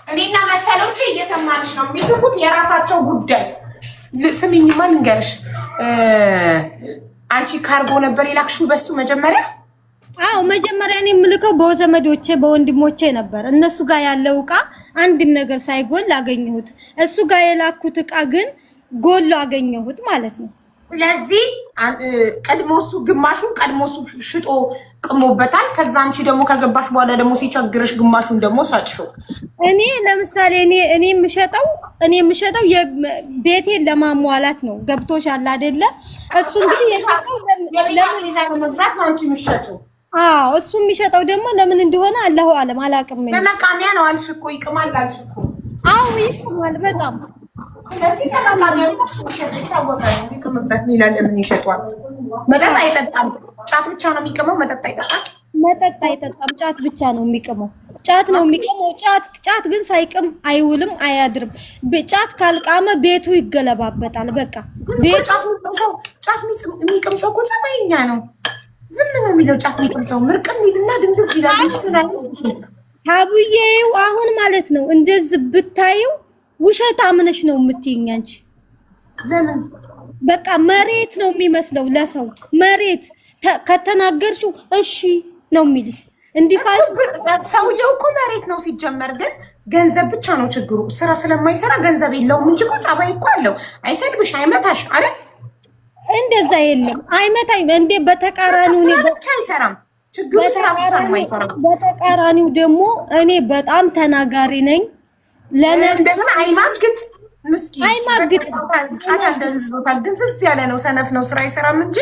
እኔና መሰሎቼ እየሰማንሽ ነው። የሚስቁት የራሳቸው ጉዳይ። ስሚኝማ ልንገርሽ፣ አንቺ ካርጎ ነበር የላክሽው በሱ መጀመሪያ? አዎ መጀመሪያ እኔ የምልከው በዘመዶቼ በወንድሞቼ ነበር። እነሱ ጋር ያለው እቃ አንድም ነገር ሳይጎል አገኘሁት። እሱ ጋር የላኩት እቃ ግን ጎሎ አገኘሁት ማለት ነው። ስለዚህ ቀድሞ እሱ ግማሹን ቀድሞ እሱ ሽጦ ቅሞበታል። ከዛ አንቺ ደግሞ ከገባሽ በኋላ ደግሞ ሲቸግርሽ ግማሹን ደግሞ ሳጭሽው። እኔ ለምሳሌ እኔ የምሸጠው ቤቴን ለማሟላት ነው። ገብቶሻል አይደለ? እሱ እንግዲህ ለምን መግዛት ነው አንቺ የምትሸጪው? አዎ እሱ የሚሸጠው ደግሞ ለምን እንደሆነ አላሁ አለም አላውቅም። ለመቃሚያ ነው አልሽ እኮ ይቅማል አልሽ እኮ። አዎ ይቅማል በጣም። ስለዚህ ለመቃሚያ ነው እሱ የሚሸጠው ይታወቃል። ይቅምበት ሌላ ለምን ይሸጧል? መጠጥ አይጠጣም፣ ጫት ብቻ ነው የሚቅመው። መጠጥ አይጠጣም፣ መጠጥ አይጠጣም፣ ጫት ብቻ ነው የሚቅመው። ጫት ነው የሚቅመው። ጫት ግን ሳይቅም አይውልም አያድርም። ጫት ካልቃመ ቤቱ ይገለባበጣል። በቃ ቤቱ ጫት የሚቅም ሰው እኮ ጸባይኛ ነው። ዝም ነው የሚለው ጫት የሚቅም ሰው ምርቅም ይልና ድምፅስ ይላል እንጂ ምን አይነት ሀቡዬው አሁን ማለት ነው እንደዚህ ብታዪው ውሸት አምነሽ ነው የምትይኝ አንቺ። ለምን በቃ መሬት ነው የሚመስለው ለሰው መሬት ከተናገርሽው እሺ ነው የሚልሽ። እንዲህ ካል ሰውየው እኮ መሬት ነው ሲጀመር፣ ግን ገንዘብ ብቻ ነው ችግሩ። ስራ ስለማይሰራ ገንዘብ የለውም እንጂ እኮ ጸባይ እኮ አለው። አይሰድብሽ፣ አይመታሽ አይደል? እንደዛ የለም አይመታኝ። እንዴ በተቃራኒው ነው ብቻ አይሰራም ችግሩ፣ ስራ ብቻ ነው የማይሰራው። በተቃራኒው ደግሞ እኔ በጣም ተናጋሪ ነኝ። እንደምን አይማግጥ ምስኪን አይማግጥ ጫት አልደንዝዞታል። ድንዝዝ ያለ ነው፣ ሰነፍ ነው፣ ስራ አይሰራም እንጂ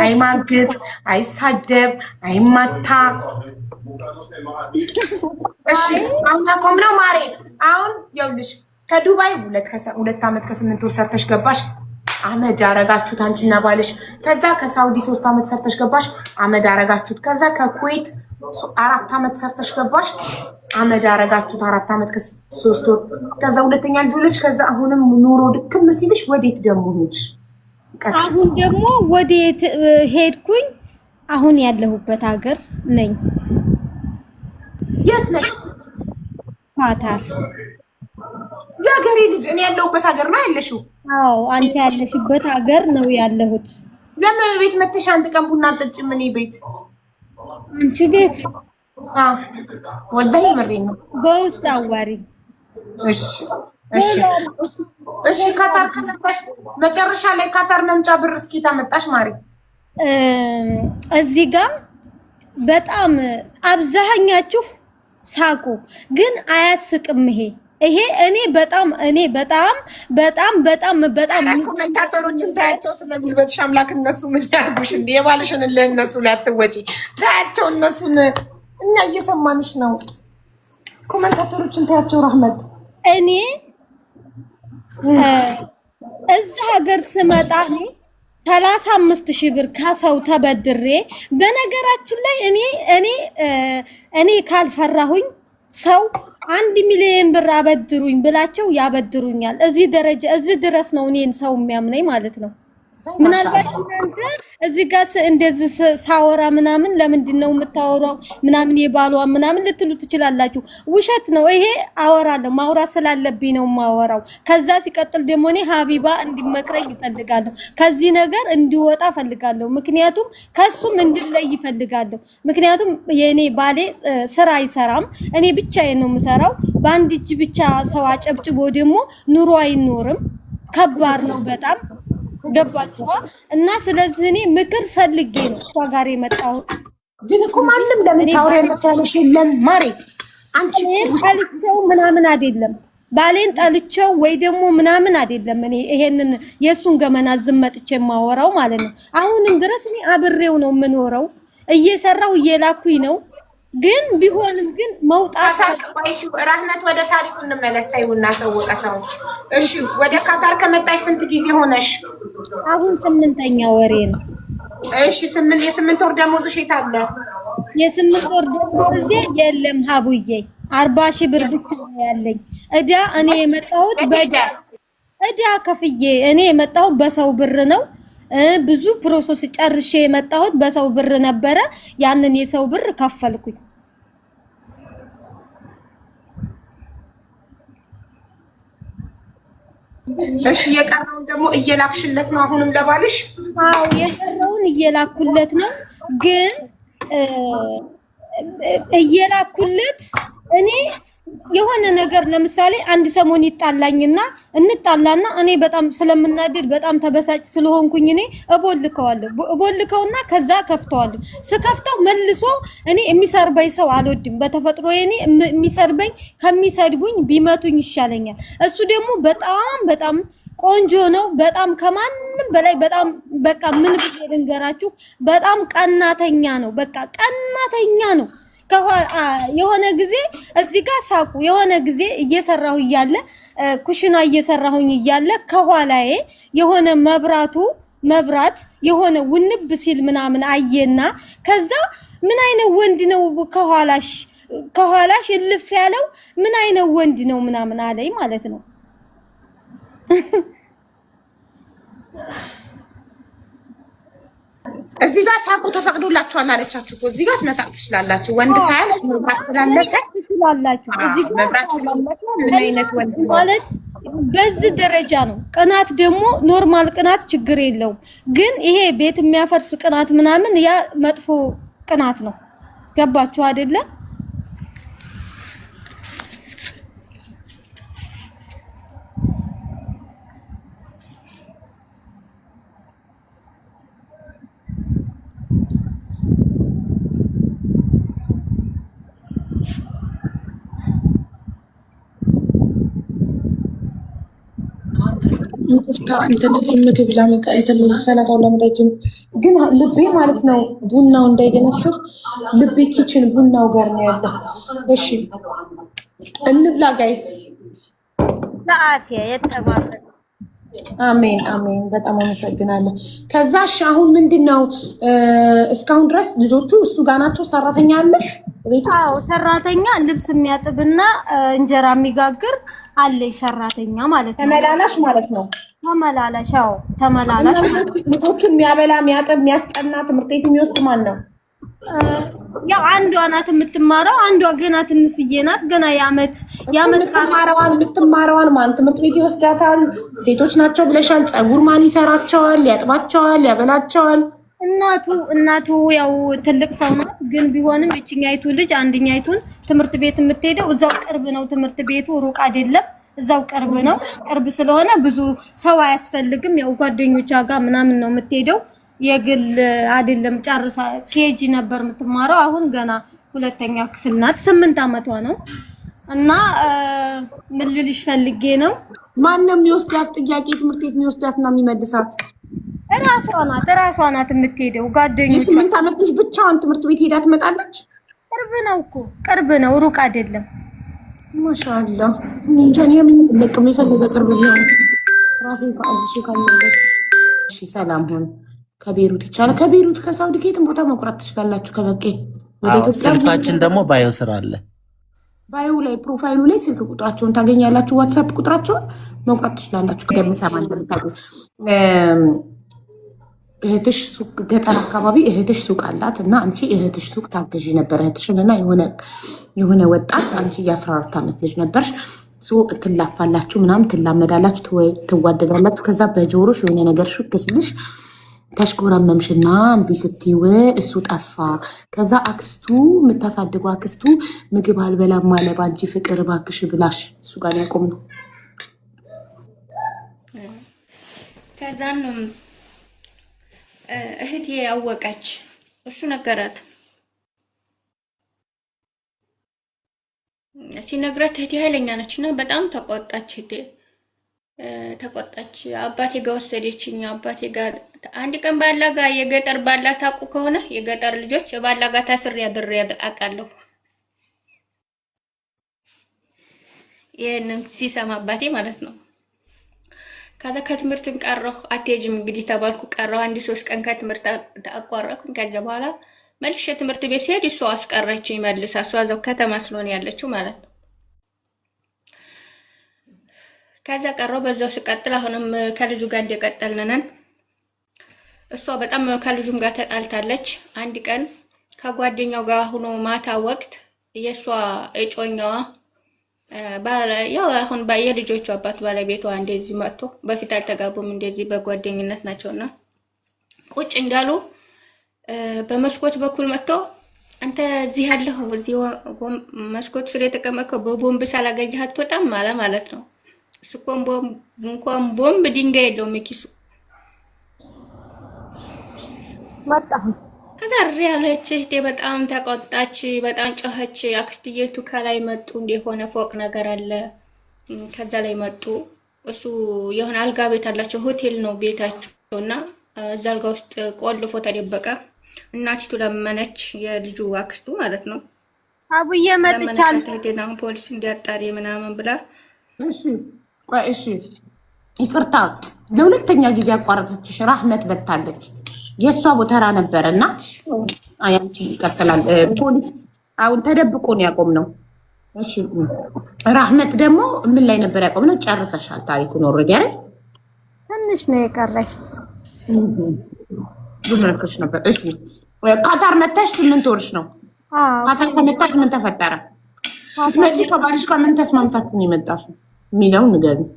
አይማግጥ፣ አይሳደብ፣ አይማታ። እሺ አሁን አቆም ነው ማሬ። አሁን ይኸውልሽ ከዱባይ 2 ዓመት ከ8 ወር ሰርተሽ ገባሽ፣ አመድ አረጋችሁት አንቺና ባልሽ። ከዛ ከሳውዲ 3 ዓመት ሰርተሽ ገባሽ፣ አመድ አረጋችሁት። ከዛ ከኩዌት 4 ዓመት ሰርተሽ ገባሽ፣ አመድ አረጋችሁት 4 ዓመት ከ3 ወር። ከዛ ሁለተኛ ልጅ ወለድሽ። ከዛ አሁንም ኑሮ ድክም ሲልሽ ወዴት ደግሞ ሄድሽ? አሁን ደግሞ ወዴት ሄድኩኝ? አሁን ያለሁበት ሀገር ነኝ። የት ነሽ? ኳታር። የሀገሬ ልጅ እኔ ያለሁበት ሀገር ነው ያለሽው? አዎ አንቺ ያለሽበት ሀገር ነው ያለሁት። ለምን ቤት መተሽ አንድ ቀን ቡና አጠጪም? እኔ ቤት አንቺ ቤት ወላሂ ምሬን ነው። በውስጥ አዋሪ። እሺ እሺ እሺ። ካታር ከመጣሽ መጨረሻ ላይ ካታር መምጫ ብር እስኪ ታመጣሽ ማሪ? እዚህ ጋር በጣም አብዛኛችሁ ሳቁ፣ ግን አያስቅም። ይሄ እኔ በጣም ኮሜንታተሮችን ታያቸው ስለሚልበትሽ አምላክ። እነሱ ምን ያርጉሽ እንዴ? የባልሽን ለእነሱ ላይ አትወጪ ታያቸው። እነሱን እኛ እየሰማንሽ ነው። ኮሜንታተሮችን ታያቸው። ረህመት እኔ እዛ ሀገር ስመጣ 35,000 ብር ከሰው ተበድሬ፣ በነገራችን ላይ እኔ ካልፈራሁኝ ሰው 1 ሚሊዮን ብር አበድሩኝ ብላቸው ያበድሩኛል። እዚህ ድረስ ነው እኔን ሰው የሚያምነኝ ማለት ነው። ምናልባት እናንተ እዚህ ጋር እንደዚህ ሳወራ ምናምን ለምንድን ነው የምታወራው ምናምን የባሏ ምናምን ልትሉ ትችላላችሁ። ውሸት ነው ይሄ። አወራለሁ፣ ማውራት ስላለብኝ ነው የማወራው። ከዛ ሲቀጥል ደግሞ እኔ ሀቢባ እንዲመክረኝ ይፈልጋለሁ፣ ከዚህ ነገር እንዲወጣ ፈልጋለሁ። ምክንያቱም ከሱም እንድለይ ይፈልጋለሁ። ምክንያቱም የኔ ባሌ ስራ አይሰራም፣ እኔ ብቻዬን ነው የምሰራው። በአንድ እጅ ብቻ ሰው አጨብጭቦ ደግሞ ኑሮ አይኖርም። ከባድ ነው በጣም ገባችኋ? እና ስለዚህ እኔ ምክር ፈልጌ ነው እሷ ጋር የመጣሁት። ግን እኮ ማንም ለምን ታወሪያለሽ ያለሽ የለም ማሪ። አንቺ ጠልቼው ምናምን አይደለም፣ ባሌን ጠልቼው ወይ ደግሞ ምናምን አይደለም። እኔ ይሄንን የሱን ገመና ዝም መጥቼ የማወራው ማለት ነው። አሁንም ድረስ እኔ አብሬው ነው የምኖረው፣ እየሰራው እየላኩኝ ነው። ግን ቢሆንም ግን መውጣት ረህመት፣ ወደ ታሪኩ እንመለስ። ታዩና ሰወቀ ሰው። እሺ ወደ ካታር ከመጣሽ ስንት ጊዜ ሆነሽ? አሁን 8ኛ ወሬ ነው። እሺ የ8 ወር ደሞዝሽ የት አለ? የ8 ወር ደሞዝ የለም ሀቡዬ፣ 40,000 ብር ብቻ ነው ያለኝ እዳ። እኔ የመጣሁት እዳ ከፍዬ እኔ የመጣሁት በሰው ብር ነው። ብዙ ፕሮሰስ ጨርሼ የመጣሁት በሰው ብር ነበረ። ያንን የሰው ብር ከፈልኩኝ። እሺ የቀረውን ደግሞ እየላክሽለት ነው አሁንም ለባልሽ? አዎ የቀረውን እየላኩለት ነው። ግን እየላኩለት እኔ የሆነ ነገር ለምሳሌ አንድ ሰሞን ይጣላኝና እንጣላና እኔ በጣም ስለምናደድ በጣም ተበሳጭ ስለሆንኩኝ እኔ እቦልከውና ከዛ ከፍተዋለሁ። ስከፍተው መልሶ እኔ የሚሰርበኝ ሰው አልወድም። በተፈጥሮ እኔ የሚሰርበኝ ከሚሰድቡኝ ቢመቱኝ ይሻለኛል። እሱ ደግሞ በጣም ቆንጆ ነው። በጣም ከማንም በላይ በጣም በቃ ምን ብዬ ልንገራችሁ፣ በጣም ቀናተኛ ነው። በቃ ቀናተኛ ነው። የሆነ ጊዜ እዚህ ጋር ሳቁ። የሆነ ጊዜ እየሰራሁ እያለ ኩሽና እየሰራሁኝ እያለ ከኋላዬ የሆነ መብራት የሆነ ውንብ ሲል ምናምን አየና ከዛ ምን አይነት ወንድ ነው ከኋላሽ እልፍ ያለው ምን አይነት ወንድ ነው ምናምን አለኝ ማለት ነው። እዚህ ጋር ሳቁ ተፈቅዶላችኋል አለቻችሁ እኮ። እዚህ ጋር መሳቅ ትችላላችሁ። ወንድ ሳያልፍ መብራት ስላለቀ ትችላላችሁ። እዚህ ጋር መብራት ስላለቀ ምን አይነት ወንድ ማለት በዚህ ደረጃ ነው። ቅናት ደግሞ ኖርማል ቅናት ችግር የለውም። ግን ይሄ ቤት የሚያፈርስ ቅናት ምናምን ያ መጥፎ ቅናት ነው። ገባችሁ አይደለ? ምግብ ላመጣ ሰላጣውን ላመጣችን ግን ልቤ ማለት ነው ቡናው እንዳይገነፍር ልቤ ኪችን ቡናው ጋር ነው ያለ። እሺ እንብላ ጋይስ። ለአፊያ የተባለ አሜን አሜን። በጣም አመሰግናለሁ። ከዛ እሺ አሁን ምንድነው እስካሁን ድረስ ልጆቹ እሱ ጋር ናቸው? ሰራተኛ አለሽ ቤት ውስጥ? አዎ ሰራተኛ ልብስ የሚያጥብና እንጀራ የሚጋግር አለኝ ሰራተኛ ማለት ነው። ተመላላሽ ማለት ነው። ተመላላሽ አዎ ተመላላሽ። ልጆቹን የሚያበላ የሚያጥብ የሚያስጠና ትምህርት ቤት የሚወስድ ማን ነው? ያው አንዷ ናት የምትማረው፣ አንዷ ገና ትንሽዬ ናት። ገና የዓመት የምትማረዋን ማን ትምህርት ቤት ይወስዳታል? ሴቶች ናቸው ብለሻል። ፀጉር ማን ይሰራቸዋል? ያጥባቸዋል? ያበላቸዋል? እናቱ ያው ትልቅ ሰው ናት። ግን ቢሆንም እቺኛይቱ ልጅ አንደኛይቱን ትምህርት ቤት የምትሄደው እዛው ቅርብ ነው። ትምህርት ቤቱ ሩቅ አይደለም፣ እዛው ቅርብ ነው። ቅርብ ስለሆነ ብዙ ሰው አያስፈልግም። ያው ጓደኞቿ ጋር ምናምን ነው የምትሄደው። የግል አይደለም። ጨርሳ ኬጂ ነበር የምትማረው። አሁን ገና ሁለተኛ ክፍል ናት። 8 ዓመቷ ነው። እና ምን ልልሽ ፈልጌ ነው፣ ማንም የሚወስዳት ጥያቄ ትምህርት ቤት የሚወስዳት እና የሚመልሳት እራሷ ናት የምትሄደው። ጓደኞቿ 8 ዓመት ልጅ ብቻዋን ትምህርት ቤት ሄዳ ትመጣለች። ቅርብ ነው እኮ ቅርብ ነው፣ ሩቅ አይደለም። ማሻአላ እንጀን የምንለቅም የፈለገ ቅርብ ቢሆን ራሴ ካለሽ ካለሽ እሺ ሰላም ሁን። ከቤሩት ይቻላል። ከቤሩት ከሳውዲ ከየትም ቦታ መቁረጥ ትችላላችሁ። ከበቄ ወደ ኢትዮጵያ ስልካችን ደግሞ ባዮ ስራ አለ። ባዮ ላይ ፕሮፋይሉ ላይ ስልክ ቁጥራቸውን ታገኛላችሁ። ዋትስአፕ ቁጥራቸውን መቁረጥ ትችላላችሁ። ከደምሳማ እንደምታውቁ እህትሽ ሱቅ ገጠር አካባቢ እህትሽ ሱቅ አላት እና አንቺ እህትሽ ሱቅ ታገዢ ነበር እህትሽን እና የሆነ ወጣት አንቺ የ14 ዓመት ልጅ ነበርሽ። ትላፋላችሁ ምናምን ትላመዳላችሁ፣ ትዋደዳላችሁ። ከዛ በጆሮሽ የሆነ ነገር ሹክ ስልሽ ተሽኮረመምሽና እምቢ ስትይው እሱ ጠፋ። ከዛ አክስቱ የምታሳድገው አክስቱ ምግብ አልበላም አለ በአንቺ ፍቅር እባክሽ ብላሽ እሱ ጋር ያቆም ነው። ከዛን እህቴ ያወቀች እሱ ነገራት። ሲነግራት እህቴ ኃይለኛ ነች እና በጣም ተቆጣች። እህቴ ተቆጣች። አባቴ ጋር ወሰደችኝ። አባቴ ጋር አንድ ቀን ባላጋ የገጠር ባላ ታውቁ ከሆነ የገጠር ልጆች ባላጋ ታስር ያድር ያቃለሁ። ይሄንን ሲሰማ አባቴ ማለት ነው። ከዛ ከትምህርትን ቀረሁ። አትሄጂም እንግዲህ ተባልኩ። ቀረሁ 1-3 ቀን ከትምህርት አቋረጥኩኝ። ከዛ በኋላ መልሼ ትምህርት ቤት ሲሄድ እሷ አስቀረችኝ መልሳ። እሷ እዛው ከተማ ስለሆነ ያለችው ማለት ነው። ከዛ ቀረሁ። በዛው ስቀጥል አሁንም ከልጁ ጋር እንደቀጠልን ነን። እሷ በጣም ከልጁም ጋር ተጣልታለች። አንድ ቀን ከጓደኛው ጋር ሆኖ ማታ ወቅት የእሷ እጮኛዋ ያው አሁን የልጆቹ አባት ባለቤቷ እንደዚህ መጥቶ በፊት አልተጋቡም እንደዚህ በጓደኝነት ናቸውና ቁጭ እንዳሉ በመስኮት በኩል መጥቶ አንተ እዚህ ያለህ እዚህ መስኮት ስር የተቀመጥከው በቦምብ ሳላገኘህ አትወጣም ማለት ነው። እሱ እንኳን ቦምብ ድንጋይ የለውም ኪሱ። ከዛ ያለች እህቴ በጣም ተቆጣች፣ በጣም ጮኸች። አክስትየቱ ከላይ መጡ፣ እንደሆነ ፎቅ ነገር አለ ከዛ ላይ መጡ። እሱ የሆነ አልጋ ቤት አላቸው፣ ሆቴል ነው ቤታቸውና እዛ አልጋ ውስጥ ቆልፎ ተደበቀ። እናቲቱ ለመነች፣ የልጁ አክስቱ ማለት ነው። አቡዬ መጥቻለሁ ለምን ፖሊስ እንዲያጣሪ ምናምን ብላ። እሺ ይቅርታ ለሁለተኛ ጊዜ አቋረጠችሽ። ራህመት በታለች የሷ ቦተራ ነበርና አያንቺ ይቀጥላል። ፖሊስ አሁን ተደብቆ ነው ያቆምነው። እሺ ራህመት ደግሞ ምን ላይ ነበር ያቆምነው? ጨርሰሻል ታሪኩን ኦልሬዲ አይደል? ትንሽ ነው የቀረኝ። ብመልክሽ ነበር። እሺ ካታር መጣሽ 8 ወርሽ ነው። ካታር ከመጣሽ ምን ተፈጠረ? ስትመጪ ከባልሽ ጋር ምን ተስማምታችሁ ነው የመጣሽው የሚለውን ንገሪኝ።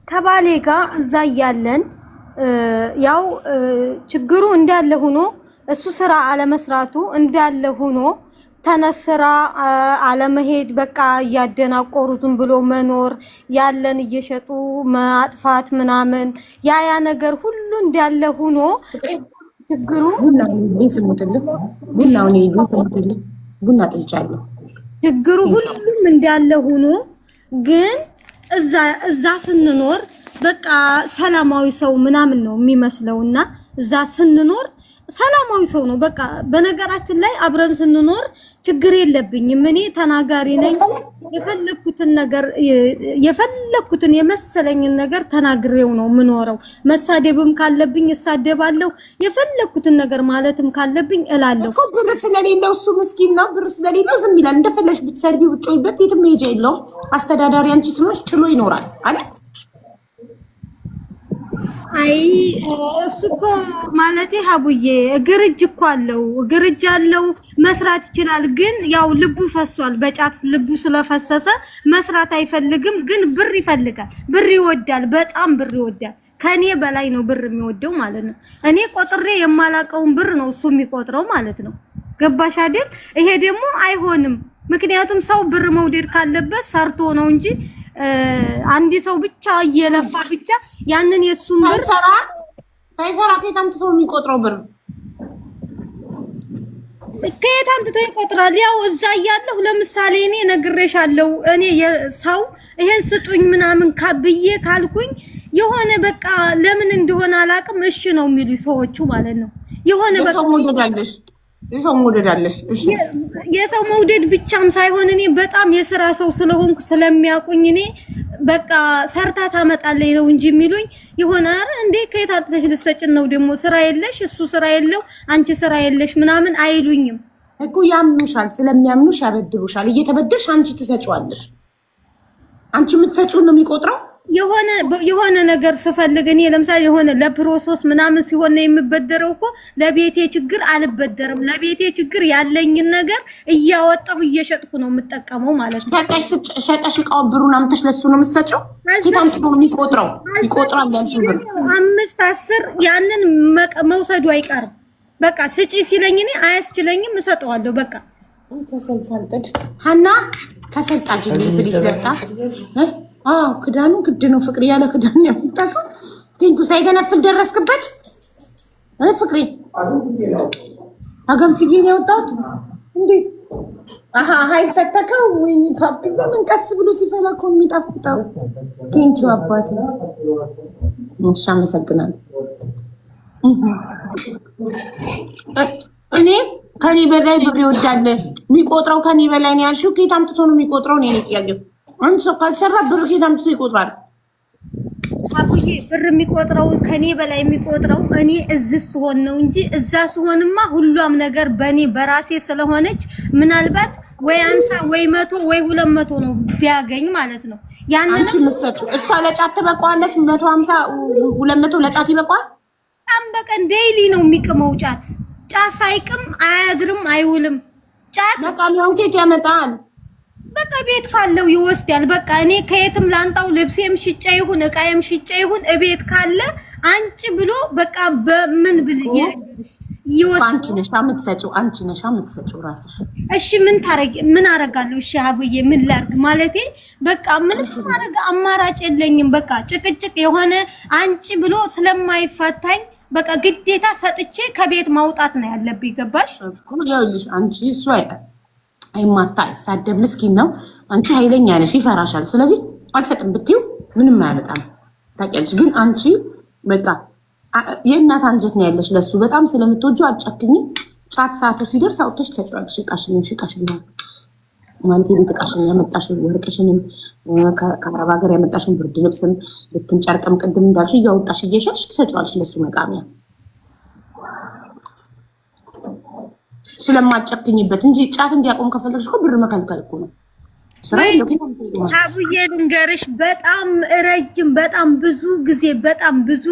ከባሌ ጋር እዛ እያለን ያው ችግሩ እንዳለ ሆኖ እሱ ስራ አለመስራቱ እንዳለ ሆኖ ተነስራ አለመሄድ በቃ እያደናቆሩትን ብሎ መኖር ያለን እየሸጡ ማጥፋት ምናምን ያ ነገር ሁሉ እንዳለ ሆኖ ችግሩ ቡና ጥልቻለሁ። ችግሩ ሁሉም እንዳለ ሆኖ ግን እዛ ስንኖር በቃ ሰላማዊ ሰው ምናምን ነው የሚመስለውና እዛ ስንኖር ሰላማዊ ሰው ነው። በቃ በነገራችን ላይ አብረን ስንኖር ችግር የለብኝም። እኔ ተናጋሪ ነኝ። የፈለኩትን የመሰለኝን ነገር ተናግሬው ነው የምኖረው። መሳደብም ካለብኝ እሳደባለሁ። የፈለኩትን ነገር ማለትም ካለብኝ እላለሁ። እኮ ብር ስለሌለው እሱ ምስኪን ነው። ብር ስለሌለው ዝም ይላል። እንደፈለሽ ብትሰርቢ ብጮይበት የትም ሄጃ የለውም። አስተዳዳሪ አንቺ ስለሆንሽ ችሎ ይኖራል አይደል? አይ እሱ እኮ ማለቴ ሀቡዬ እግር እጅ እኮ አለው፣ እግር እጅ አለው፣ መስራት ይችላል። ግን ያው ልቡ ፈሷል። በጫት ልቡ ስለፈሰሰ መስራት አይፈልግም። ግን ብር ይፈልጋል፣ ብር ይወዳል፣ በጣም ብር ይወዳል። ከኔ በላይ ነው ብር የሚወደው ማለት ነው። እኔ ቆጥሬ የማላቀውን ብር ነው እሱ የሚቆጥረው ማለት ነው። ገባሽ አይደል? ይሄ ደግሞ አይሆንም። ምክንያቱም ሰው ብር መውደድ ካለበት ሰርቶ ነው እንጂ አንድ ሰው ብቻ እየለፋ ብቻ ያንን የሱን ብር ሳይሰራ ከየት አምጥቶ የሚቆጥረው ብር ከየት አምጥቶ ይቆጥራል? ያው እዛ እያለሁ ለምሳሌ እኔ ነግሬሻለሁ። እኔ ሰው ይሄን ስጡኝ ምናምን ብዬ ካልኩኝ የሆነ በቃ ለምን እንደሆነ አላውቅም እሺ ነው የሚሉ ሰዎቹ ማለት ነው። የሆነ በቃ የሰው መውደድ አለሽ። እሺ የሰው መውደድ ብቻም ሳይሆን እኔ በጣም የሥራ ሰው ስለሆንኩ ስለሚያውቁኝ እኔ በቃ ሰርታ ታመጣለኝ ነው እንጂ የሚሉኝ የሆነ እንዴ ከየት አጥተሽ ልትሰጭን ነው ደግሞ ስራ የለሽ እሱ ስራ የለው አንቺ ስራ የለሽ ምናምን አይሉኝም እኮ። ያምኑሻል፣ ስለሚያምኑሽ ያበድሩሻል። እየተበደርሽ አንቺ ትሰጪዋለሽ። አንቺ የምትሰጪውን ነው የሚቆጥረው። የሆነ ነገር ስፈልግ እኔ ለምሳሌ የሆነ ለፕሮሰስ ምናምን ሲሆን ነው የምበደረው እኮ። ለቤቴ ችግር አልበደርም። ለቤቴ ችግር ያለኝን ነገር እያወጣሁ እየሸጥኩ ነው የምጠቀመው ማለት ነው። ሸጠሽ እቃውን ብሩን አምጥተሽ ለሱ ነው የምትሰጪው። ኪታም ጥሩ ነው የሚቆጥረው። ይቆጥራል ያንቺ ብር 5 10 ያንን መውሰዱ አይቀርም። በቃ ስጪ ሲለኝ እኔ አያስችለኝም እሰጠዋለሁ። በቃ ተሰልሳልጠድ ሀና ከሰልጣጅ ፕሊስ ለጣ ክዳኑ ግድ ነው ፍቅሪ። ያለ ክዳን ያምጣቀው ቲንኩ ሳይገነፍል ደረስክበት ፍቅሪ። አገንፍዬ ነው ያወጣሁት እንዴ? ሀይል ሰተከው ወይ ፓፒ? ለምን ቀስ ብሎ ሲፈላ እኮ የሚጣፍጠው። ቴንኪው አባቴ። እሺ አመሰግናለሁ። እኔ ከኔ በላይ ብር ይወዳል የሚቆጥረው ከኔ በላይ ነው ያልሽው። ከየት አምጥቶ ነው የሚቆጥረው? እኔ ነኝ ጥያቄው። አንተ ሰው ካልሰራ ብር ከየት አምጥቶ ይቆጥራል? አቡዬ ብር የሚቆጥረው ከኔ በላይ የሚቆጥረው እኔ እዚህ ስሆን ነው እንጂ እዛ ስሆንማ ሁሉም ነገር በኔ በራሴ ስለሆነች ምናልባት ወይ 50 ወይ 100 ወይ 200 ነው ቢያገኝ ማለት ነው። ያንን አንቺ የምትሰጪው እሷ ለጫት ትበቃዋለች። 150 200 ለጫት ይበቃዋል። በጣም በቀን ዴይሊ ነው የሚቅመው ጫት። ጫት ሳይቅም አያድርም አይውልም። ጫት በቃ ነው ኬት ያመጣል። በቃ ቤት ካለው ይወስዳል። በቃ እኔ ከየትም ላንጣው ልብሴም ሽጬ ይሁን እቃዬም ሽጬ ይሁን እቤት ካለ አንቺ ብሎ በቃ በምን ብልዬ አንቺ ነሽ የምትሰጪው ራስሽ። እሺ ምን አረጋለሁ? እሺ አብዬ ምን ላድርግ ማለቴ በቃ ምን ማረጋ አማራጭ የለኝም። በቃ ጭቅጭቅ የሆነ አንቺ ብሎ ስለማይፈታኝ በቃ ግዴታ ሰጥቼ ከቤት ማውጣት ነው ያለብኝ። ገባሽ እኮ ይኸውልሽ፣ አንቺ እሱ አይማታ አይሳደብ ምስኪን ነው። አንቺ ኃይለኛ ነሽ፣ ይፈራሻል። ስለዚህ አልሰጥም ብትይው ምንም አያመጣም። ታውቂያለሽ። ግን አንቺ በቃ የእናት አንጀት ነው ያለሽ። ለሱ በጣም ስለምትወጂው አጨክኝም። ጫት ሰዓቱ ሲደርስ አውጥተሽ ተጫዋለሽ። እቃሽን ማለት ቤት እቃሽን ያመጣሽን ወርቅሽንም ከአረብ ሀገር ያመጣሽን ብርድ ልብስም ብትንጨርቅም ቅድም እንዳልሽ እያወጣሽ እየሸጥሽ ትሰጫዋለሽ ለሱ መቃሚያ ስለማጨክኝበት እንጂ ጫት እንዲያቆም ከፈለግሽ እኮ ብር መከልከል እኮ ነው። አቡዬ ልንገርሽ፣ በጣም ረጅም በጣም ብዙ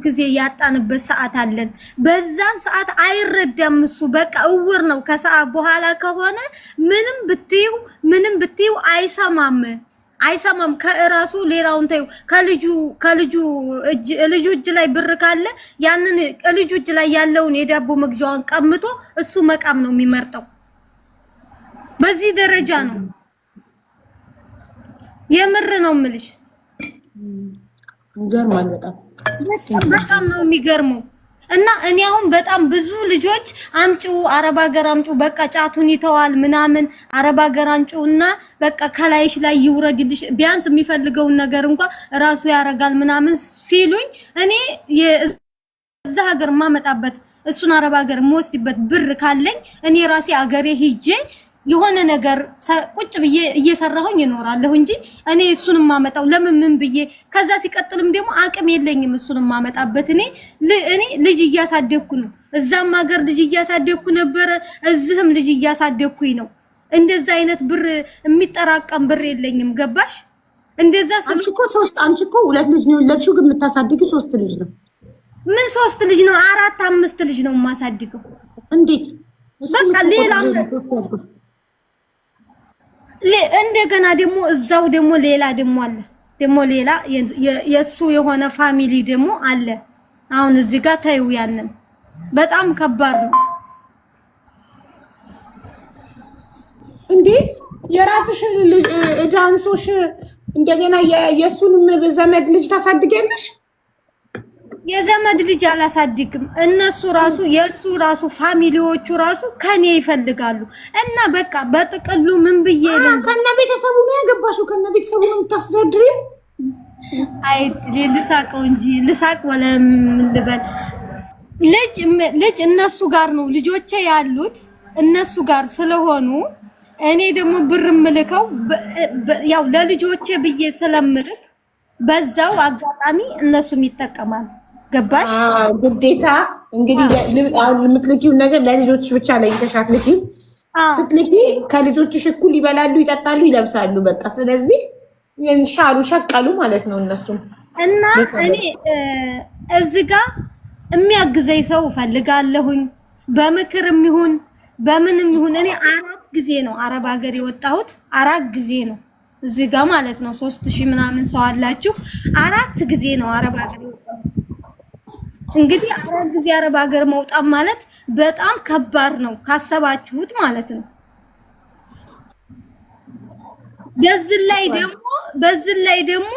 ጊዜ ያጣንበት ሰዓት አለን። በዛን ሰዓት አይረዳም እሱ በቃ እውር ነው። ከሰዓት በኋላ ከሆነ ምንም ብትይው አይሰማም። ከእራሱ ሌላውን ተይው። ከልጁ እጅ ላይ ብር ካለ ያንን ልጁ እጅ ላይ ያለውን የዳቦ መግዣዋን ቀምቶ እሱ መቃም ነው የሚመርጠው። በዚህ ደረጃ ነው። የምር ነው የምልሽ። ይገርማል። በጣም ነው የሚገርመው። እና እኔ አሁን በጣም ብዙ ልጆች አምጪው አረብ ሀገር አምጪው በቃ ጫቱን ይተዋል ምናምን አረብ ሀገር አንጪውና በቃ ከላይሽ ላይ ይውረድልሽ ቢያንስ የሚፈልገውን ነገር እንኳን ራሱ ያረጋል ምናምን ሲሉኝ እኔ የዛ ሀገር ማመጣበት እሱን አረብ ሀገር የምወስድበት ብር ካለኝ እኔ ራሴ አገሬ ሂጄ የሆነ ነገር ቁጭ ብዬ እየሰራሁኝ እኖራለሁ እንጂ እኔ እሱንም ማመጣው ምን ብዬ ከዛ ሲቀጥልም ደግሞ አቅም የለኝም እሱንም ማመጣበት። እኔ ልጅ እያሳደግኩ ነው። እዛም ሀገር ልጅ እያሳደግኩ ነበረ፣ እዚህም ልጅ እያሳደግኩኝ ነው። እንደዛ አይነት ብር የሚጠራቀም ብር የለኝም። ገባሽ? እንደዛ አንቺ እኮ 2 ልጅ ነው የወለድሽው፣ ግን የምታሳድጊው 3 ልጅ ነው። ምን 3 ልጅ ነው? 4 5 ልጅ ነው የማሳድገው። እንዴት? በቃ ሌላ እንደገና ደግሞ እዛው ደግሞ ሌላ አለ ሌላ የሱ የሆነ ፋሚሊ ደግሞ አለ። አሁን እዚህ ጋር ታዩ ያንን በጣም ከባድ ነው እንዴ! የራስሽ ዳንሶሽ እንደገና የሱንም ዘመድ ልጅ ታሳድጊያለሽ? የዘመድ ልጅ አላሳድግም። እነሱ ራሱ የሱ ራሱ ፋሚሊዎቹ ራሱ ከኔ ይፈልጋሉ። እና በቃ በጥቅሉ ምን ብዬ ከነ ቤተሰቡ ነው ያገባሽው? ከነ ቤተሰቡ ነው የምታስተዳድሪው? አይ ልሳቀው እንጂ ልሳቅ ወለ ምን ልበል? ልጅ እነሱ ጋር ነው ልጆቼ ያሉት እነሱ ጋር ስለሆኑ እኔ ደግሞ ብር ምልከው ያው ለልጆቼ ብዬ ስለምልክ በዛው አጋጣሚ እነሱም ይጠቀማሉ። ገባሽ? ግዴታ እንግዲህ የምትልኪው ነገር ለልጆችሽ ብቻ ለይተሽ አትልኪው። ስትልኪ ከልጆችሽ እኩል ይበላሉ፣ ይጠጣሉ፣ ይለብሳሉ። በቃ ስለዚህ ሻሩ ሸቀሉ ማለት ነው እነሱም። እና እኔ እዚህ ጋር የሚያግዘኝ ሰው እፈልጋለሁኝ። በምክርም ይሁን በምንም ይሁን እኔ 4 ጊዜ ነው አረብ ሀገር የወጣሁት። 4 ጊዜ ነው እዚህ ጋር ማለት ነው። 3000 ምናምን ሰው አላችሁ። 4 ጊዜ ነው አረብ ሀገር የወጣሁት። እንግዲህ 4 ጊዜ አረብ ሀገር መውጣት ማለት በጣም ከባድ ነው ካሰባችሁት ማለት ነው። በዚህ ላይ ደግሞ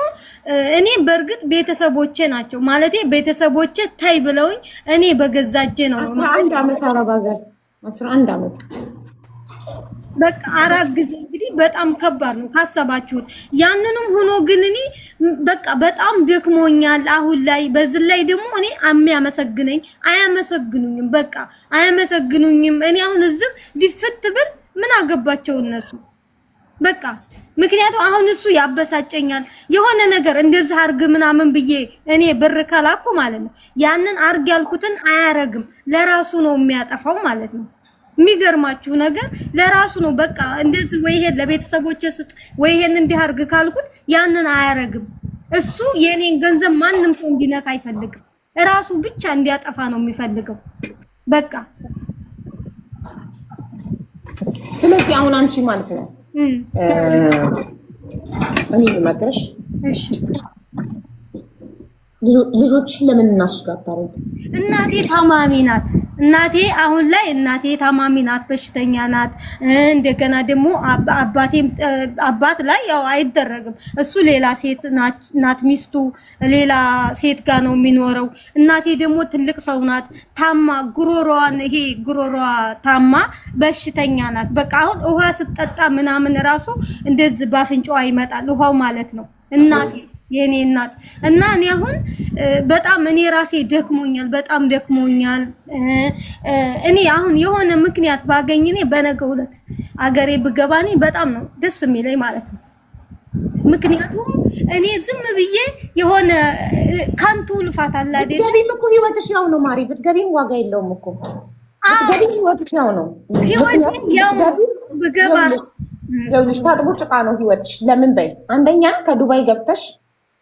እኔ በእርግጥ ቤተሰቦቼ ናቸው ማለቴ ቤተሰቦቼ ታይ ብለውኝ እኔ በገዛጄ ነው 11 ዓመት አረብ ሀገር 11 ዓመት በቃ 4 ጊዜ እንግዲህ በጣም ከባድ ነው ካሰባችሁት። ያንንም ሆኖ ግን እኔ በቃ በጣም ደክሞኛል አሁን ላይ። በዚህ ላይ ደግሞ እኔ አያመሰግኑኝም። በቃ አያመሰግኑኝም። እኔ አሁን እዚህ ዲፍት ብል ምን አገባቸው እነሱ በቃ። ምክንያቱም አሁን እሱ ያበሳጨኛል የሆነ ነገር እንደዚህ አርግ ምናምን ብዬ እኔ ብር ካላኩ ማለት ነው ያንን አርግ ያልኩትን አያረግም፣ ለራሱ ነው የሚያጠፋው ማለት ነው። የሚገርማችሁ ነገር ለራሱ ነው በቃ እንደዚህ ወይ ይሄን ለቤተሰቦቼ ስጥ ወይ ይሄን እንዲህ አርግ ካልኩት ያንን አያረግም። እሱ የኔን ገንዘብ ማንም ሰው እንዲነካ አይፈልግም፣ ራሱ ብቻ እንዲያጠፋ ነው የሚፈልገው በቃ። ስለዚህ አሁን አንቺ ማለት ነው እኔ ልመክርሽ እሺ ልጆችን ለምን እናትሽ ጋር አታረጊ? እናቴ ታማሚ ናት። እናቴ አሁን ላይ እናቴ ታማሚ ናት፣ በሽተኛ ናት። እንደገና ደግሞ አባቴም አባት ላይ ያው አይደረግም። እሱ ሌላ ሴት ናት፣ ሚስቱ ሌላ ሴት ጋር ነው የሚኖረው። እናቴ ደግሞ ትልቅ ሰው ናት፣ ታማ ጉሮሮዋ ታማ በሽተኛ ናት። በቃ አሁን ውሃ ስትጠጣ ምናምን ራሱ እንደዚህ ባፍንጫዋ ይመጣል ውሃው ማለት ነው። እናቴ የኔ እናት እና እኔ አሁን በጣም እኔ ራሴ ደክሞኛል፣ በጣም ደክሞኛል። እኔ አሁን የሆነ ምክንያት ባገኝ እኔ በነገው ዕለት አገሬ ብገባ እኔ በጣም ነው ደስ የሚለኝ ማለት ነው። ምክንያቱም እኔ ዝም ብዬ የሆነ ካንቱ ልፋት አለ አይደል? ብትገቢም እኮ ህይወትሽ ያው ነው ማሪ፣ ብትገቢም ዋጋ የለውም እኮ ብትገቢም ህይወትሽ ያው ነው። ህይወቴን ያው ብገባ ይኸውልሽ ታጥቦ ጭቃ ነው ህይወትሽ። ለምን በይ አንደኛ ከዱባይ ገብተሽ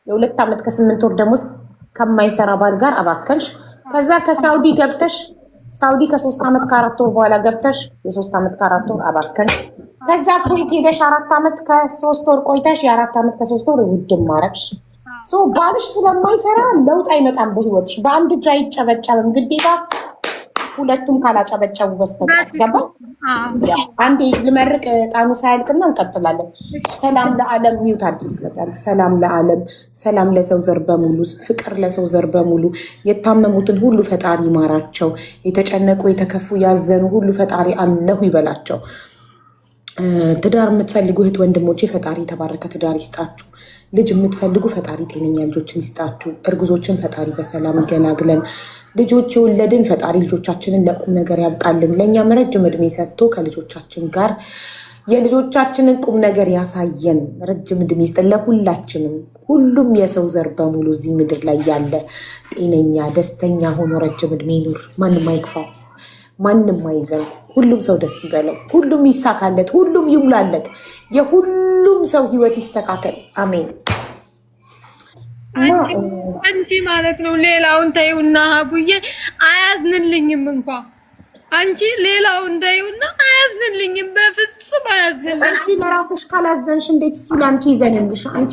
የ2 ዓመት ከ8 ወር ደሞዝ ከማይሰራ ባል ጋር አባከንሽ። ከዛ ከሳውዲ ገብተሽ ሳውዲ ከ3 ዓመት ከ4 ወር በኋላ ገብተሽ የ3 ዓመት ከ4 ወር አባከንሽ። ከዛ ኩዌት ሄደሽ 4 ዓመት ከ3 ወር ቆይተሽ የ4 ዓመት ከ3 ወር ውድም ማረግሽ። ባልሽ ስለማይሰራ ለውጥ አይመጣም በህይወትሽ። በአንድ እጅ አይጨበጨብም ግዴታ ሁለቱም ካላጨበጨቡ በስተቀር ገባ። አንዴ ልመርቅ ጣኑ ሳያልቅና እንቀጥላለን። ሰላም ለዓለም ሚውት አድርግ ስለዛል። ሰላም ለዓለም፣ ሰላም ለሰው ዘር በሙሉ፣ ፍቅር ለሰው ዘር በሙሉ። የታመሙትን ሁሉ ፈጣሪ ይማራቸው። የተጨነቁ የተከፉ ያዘኑ ሁሉ ፈጣሪ አለሁ ይበላቸው። ትዳር የምትፈልጉ እህት ወንድሞቼ ፈጣሪ የተባረከ ትዳር ይስጣችሁ። ልጅ የምትፈልጉ ፈጣሪ ጤነኛ ልጆችን ይስጣችሁ። እርጉዞችን ፈጣሪ በሰላም ይገላግለን። ልጆች የወለድን ፈጣሪ ልጆቻችንን ለቁም ነገር ያብቃልን። ለእኛም ረጅም እድሜ ሰጥቶ ከልጆቻችን ጋር የልጆቻችንን ቁም ነገር ያሳየን። ረጅም እድሜ ይስጠን ለሁላችንም። ሁሉም የሰው ዘር በሙሉ እዚህ ምድር ላይ ያለ ጤነኛ ደስተኛ ሆኖ ረጅም እድሜ ይኑር። ማንም አይክፋው፣ ማንም አይዘን። ሁሉም ሰው ደስ ይበለው፣ ሁሉም ይሳካለት፣ ሁሉም ይሙላለት። የሁሉም ሰው ህይወት ይስተካከል። አሜን። አንቺ ማለት ነው ሌላውን ተይውና ሀቡዬ አያዝንልኝም እንኳ አንቺ ሌላውን ተይውና አያዝንልኝም፣ በፍጹም አያዝንልኝም። አንቺ ለራስሽ ካላዘንሽ እንዴት እሱ ለአንቺ ይዘንልሽ? አንቺ